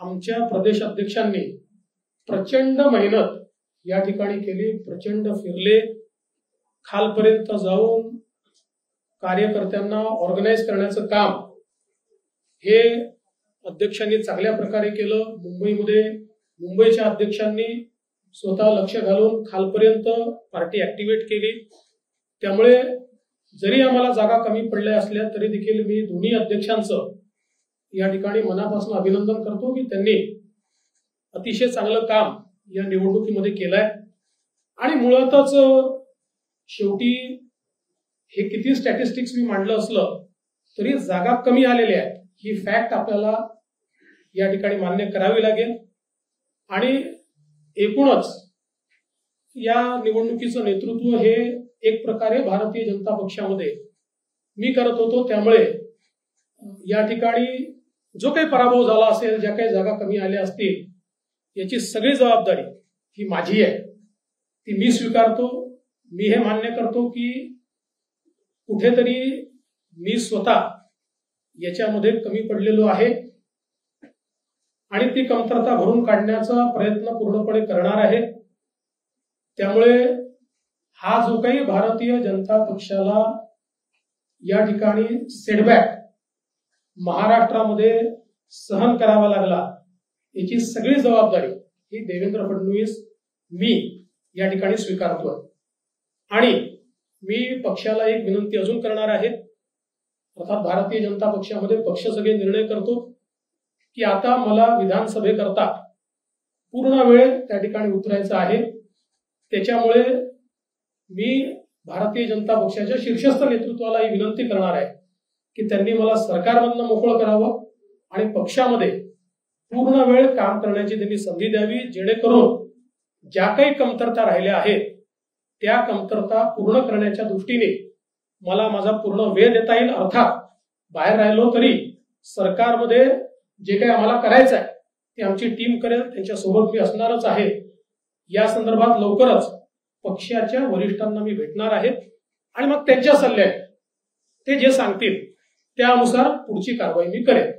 आमच्या प्रदेश अध्यक्षांनी प्रचंड मेहनत या ठिकाणी केली, प्रचंड फिरले, खालपर्यंत जाऊन कार्यकर्त्यांना ऑर्गनाइज करण्याचं काम हे अध्यक्षांनी चांगल्या प्रकारे केलं। मुंबईच्या अध्यक्षांनी स्वतः लक्ष घालून खालपर्यंत पार्टी ऍक्टिव्हेट केली। त्यामुळे जरी आम्हाला जागा कमी पडल्या असल्या तरी देखील मी दोन्ही अध्यक्षांचं या ठिकाणी मनापासून अभिनंदन करतो की त्यांनी अतिशय चांगलं काम या निवडणुकीमध्ये केलंय। आणि मुळातच शेवटी हे किती स्टॅटिस्टिक्स मी मांडलं असलं तरी जागा कमी आलेल्या आहेत ही फॅक्ट आपल्याला या ठिकाणी मान्य करावी लागेल। आणि एकूणच या निवडणुकीचं नेतृत्व हे एक प्रकारे भारतीय जनता पक्षामध्ये मी करत होतो। त्यामुळे या ठिकाणी जो काही पराभव झाला असेल, ज्या काही जागा कमी आल्या असतील, याची सगळी जबाबदारी ही माझी आहे, ती मी स्वीकारतो। मी हे मान्य करतो की कुठेतरी मी स्वतः याच्यामध्ये कमी पडलेलो आहे आणि ती कमतरता भरून काढण्याचा प्रयत्न पूर्णपणे करणार आहे। त्यामुळे हा जो काही भारतीय जनता पक्षाला या ठिकाणी सेटबॅक महाराष्ट्रामध्ये सहन करावा लागला, याची सगळी जबाबदारी ही देवेंद्र फडणवीस मी या ठिकाणी स्वीकारतोय। आणि मी पक्षाला एक विनंती अजून करणार आहे, अर्थात भारतीय जनता पक्षामध्ये पक्ष सगळे निर्णय करतो की आता मला विधानसभेकरता पूर्ण वेळ त्या ठिकाणी उतरायचा आहे। त्याच्यामुळे मी भारतीय जनता पक्षाच्या शीर्षस्थ नेतृत्वाला ही विनंती करणार आहे की त्यांनी मला सरकारमधनं मोकळं करावं आणि पक्षामध्ये पूर्ण वेळ काम करण्याची त्यांनी संधी द्यावी, जेणेकरून ज्या काही कमतरता राहिल्या आहेत त्या कमतरता पूर्ण करण्याच्या दृष्टीने मला माझा पूर्ण वेळ देता येईल। अर्थात बाहेर राहिलो तरी सरकारमध्ये जे काही आम्हाला करायचं आहे ते आमची टीम करेल, त्यांच्यासोबत मी असणारच आहे। या संदर्भात लवकरच पक्षाच्या वरिष्ठांना मी भेटणार आहे आणि मग त्यांच्या सल्ल्याने ते जे सांगतील त्यानुसार पुढची कारवाई मी करेन।